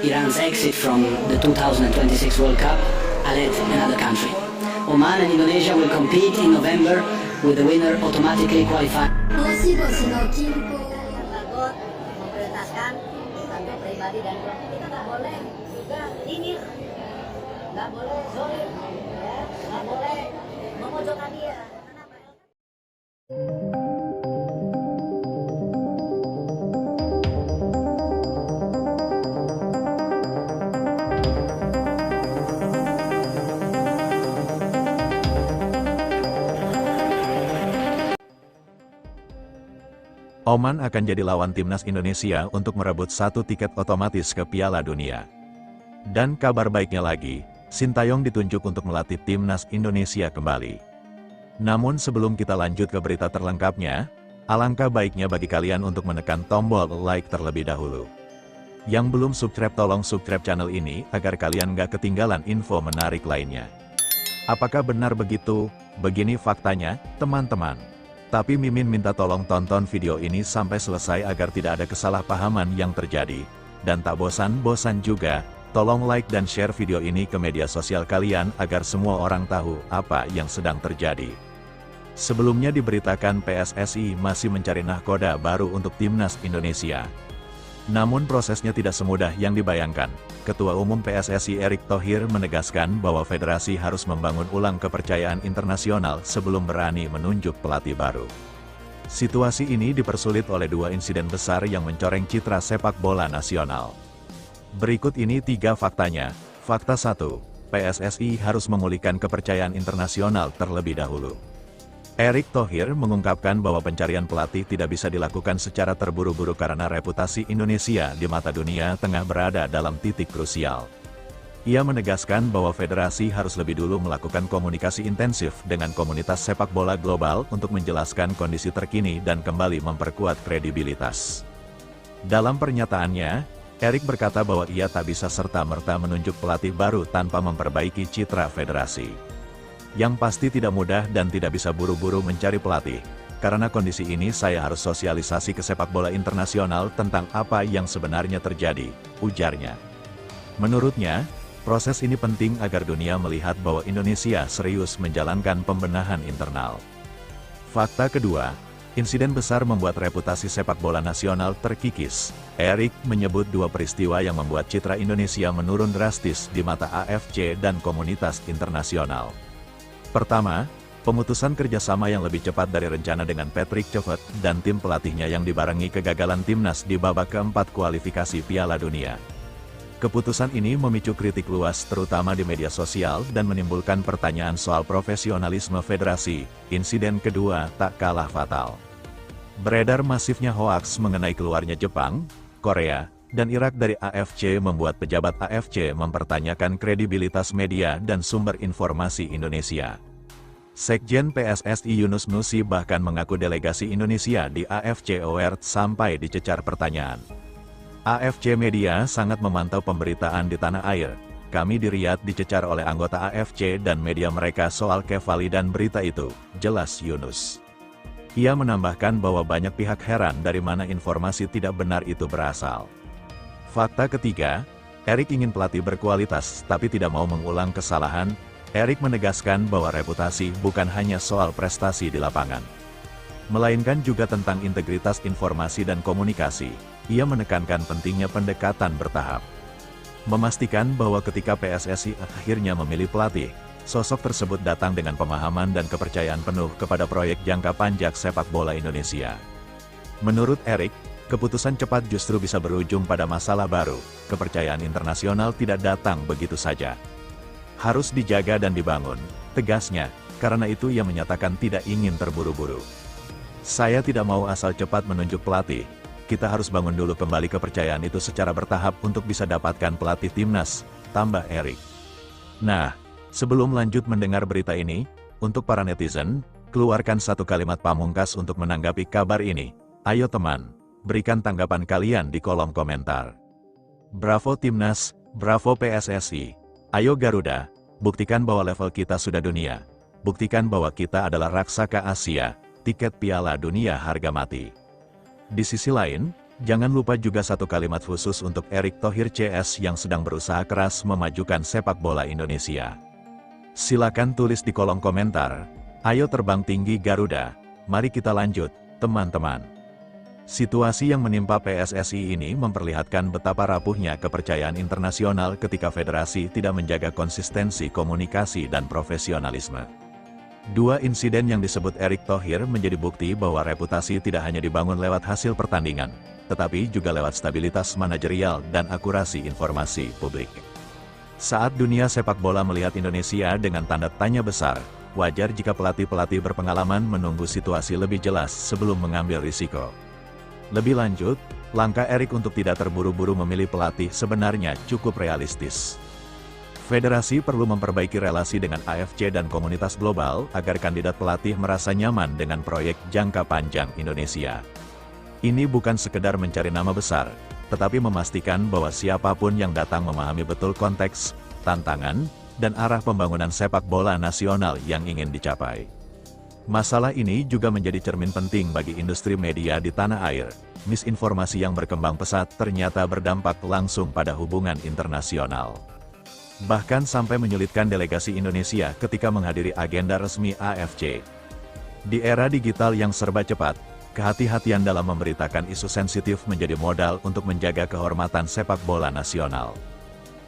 Iran's exit from the 2026 World Cup ahead another country. Oman and Indonesia will compete in November with the winner automatically qualifying. Memprioritaskan satu pribadi dan kita nggak boleh juga nyinyir, nggak boleh zolim, ya, nggak boleh memojokkan dia. Kenapa? Oman akan jadi lawan timnas Indonesia untuk merebut satu tiket otomatis ke Piala Dunia. Dan kabar baiknya lagi, Sintayong ditunjuk untuk melatih timnas Indonesia kembali. Namun sebelum kita lanjut ke berita terlengkapnya, alangkah baiknya bagi kalian untuk menekan tombol like terlebih dahulu. Yang belum subscribe tolong subscribe channel ini agar kalian gak ketinggalan info menarik lainnya. Apakah benar begitu? Begini faktanya, teman-teman. Tapi Mimin minta tolong tonton video ini sampai selesai agar tidak ada kesalahpahaman yang terjadi. Dan tak bosan-bosan juga, tolong like dan share video ini ke media sosial kalian agar semua orang tahu apa yang sedang terjadi. Sebelumnya diberitakan PSSI masih mencari nahkoda baru untuk timnas Indonesia. Namun prosesnya tidak semudah yang dibayangkan. Ketua Umum PSSI Erick Thohir menegaskan bahwa federasi harus membangun ulang kepercayaan internasional sebelum berani menunjuk pelatih baru. Situasi ini dipersulit oleh dua insiden besar yang mencoreng citra sepak bola nasional. Berikut ini 3 faktanya. Fakta 1, PSSI harus memulihkan kepercayaan internasional terlebih dahulu. Erick Thohir mengungkapkan bahwa pencarian pelatih tidak bisa dilakukan secara terburu-buru karena reputasi Indonesia di mata dunia tengah berada dalam titik krusial. Ia menegaskan bahwa federasi harus lebih dulu melakukan komunikasi intensif dengan komunitas sepak bola global untuk menjelaskan kondisi terkini dan kembali memperkuat kredibilitas. Dalam pernyataannya, Erick berkata bahwa ia tak bisa serta-merta menunjuk pelatih baru tanpa memperbaiki citra federasi. Yang pasti tidak mudah dan tidak bisa buru-buru mencari pelatih. Karena kondisi ini saya harus sosialisasi ke sepak bola internasional tentang apa yang sebenarnya terjadi, ujarnya. Menurutnya, proses ini penting agar dunia melihat bahwa Indonesia serius menjalankan pembenahan internal. Fakta kedua, insiden besar membuat reputasi sepak bola nasional terkikis. Erick menyebut 2 peristiwa yang membuat citra Indonesia menurun drastis di mata AFC dan komunitas internasional. Pertama, pemutusan kerjasama yang lebih cepat dari rencana dengan Patrick Kluivert dan tim pelatihnya yang dibarengi kegagalan timnas di babak keempat kualifikasi Piala Dunia. Keputusan ini memicu kritik luas terutama di media sosial dan menimbulkan pertanyaan soal profesionalisme federasi. Insiden kedua tak kalah fatal. Beredar masifnya hoaks mengenai keluarnya Jepang, Korea, dan Irak dari AFC membuat pejabat AFC mempertanyakan kredibilitas media dan sumber informasi Indonesia. Sekjen PSSI Yunus Nusi bahkan mengaku delegasi Indonesia di AFC Award sampai dicecar pertanyaan. AFC Media sangat memantau pemberitaan di tanah air. Kami di Riyadh dicecar oleh anggota AFC dan media mereka soal kevalidan berita itu, jelas Yunus. Ia menambahkan bahwa banyak pihak heran dari mana informasi tidak benar itu berasal. Fakta ketiga, Erick ingin pelatih berkualitas tapi tidak mau mengulang kesalahan. Erick menegaskan bahwa reputasi bukan hanya soal prestasi di lapangan, melainkan juga tentang integritas informasi dan komunikasi. Ia menekankan pentingnya pendekatan bertahap. Memastikan bahwa ketika PSSI akhirnya memilih pelatih, sosok tersebut datang dengan pemahaman dan kepercayaan penuh kepada proyek jangka panjang sepak bola Indonesia. Menurut Erick, keputusan cepat justru bisa berujung pada masalah baru. Kepercayaan internasional tidak datang begitu saja. Harus dijaga dan dibangun, tegasnya, karena itu ia menyatakan tidak ingin terburu-buru. Saya tidak mau asal cepat menunjuk pelatih, kita harus bangun dulu kembali kepercayaan itu secara bertahap untuk bisa dapatkan pelatih timnas, tambah Erick. Nah, sebelum lanjut mendengar berita ini, untuk para netizen, keluarkan satu kalimat pamungkas untuk menanggapi kabar ini. Ayo teman, berikan tanggapan kalian di kolom komentar. Bravo Timnas, bravo PSSI. Ayo Garuda, buktikan bahwa level kita sudah dunia. Buktikan bahwa kita adalah raksasa Asia, tiket Piala Dunia harga mati. Di sisi lain, Jangan lupa juga satu kalimat khusus untuk Erick Thohir CS yang sedang berusaha keras memajukan sepak bola Indonesia. Silakan tulis di kolom komentar. Ayo terbang tinggi Garuda, mari kita lanjut, teman-teman. Situasi yang menimpa PSSI ini memperlihatkan betapa rapuhnya kepercayaan internasional ketika federasi tidak menjaga konsistensi komunikasi dan profesionalisme. Dua insiden yang disebut Erick Thohir menjadi bukti bahwa reputasi tidak hanya dibangun lewat hasil pertandingan, tetapi juga lewat stabilitas manajerial dan akurasi informasi publik. Saat dunia sepak bola melihat Indonesia dengan tanda tanya besar, wajar jika pelatih-pelatih berpengalaman menunggu situasi lebih jelas sebelum mengambil risiko. Lebih lanjut, langkah Erick untuk tidak terburu-buru memilih pelatih sebenarnya cukup realistis. Federasi perlu memperbaiki relasi dengan AFC dan komunitas global agar kandidat pelatih merasa nyaman dengan proyek jangka panjang Indonesia. Ini bukan sekedar mencari nama besar, tetapi memastikan bahwa siapapun yang datang memahami betul konteks, tantangan, dan arah pembangunan sepak bola nasional yang ingin dicapai. Masalah ini juga menjadi cermin penting bagi industri media di tanah air. Misinformasi yang berkembang pesat ternyata berdampak langsung pada hubungan internasional. Bahkan sampai menyulitkan delegasi Indonesia ketika menghadiri agenda resmi AFC. Di era digital yang serba cepat, kehati-hatian dalam memberitakan isu sensitif menjadi modal untuk menjaga kehormatan sepak bola nasional.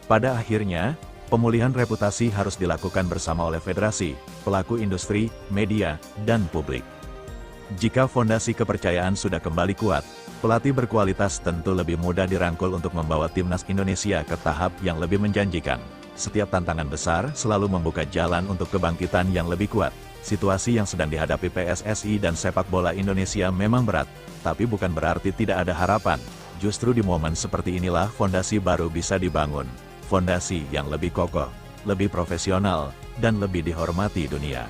Pada akhirnya, pemulihan reputasi harus dilakukan bersama oleh federasi, pelaku industri, media, dan publik. Jika fondasi kepercayaan sudah kembali kuat, pelatih berkualitas tentu lebih mudah dirangkul untuk membawa timnas Indonesia ke tahap yang lebih menjanjikan. Setiap tantangan besar selalu membuka jalan untuk kebangkitan yang lebih kuat. Situasi yang sedang dihadapi PSSI dan sepak bola Indonesia memang berat, tapi bukan berarti tidak ada harapan. Justru di momen seperti inilah fondasi baru bisa dibangun. Fondasi yang lebih kokoh, lebih profesional, dan lebih dihormati dunia.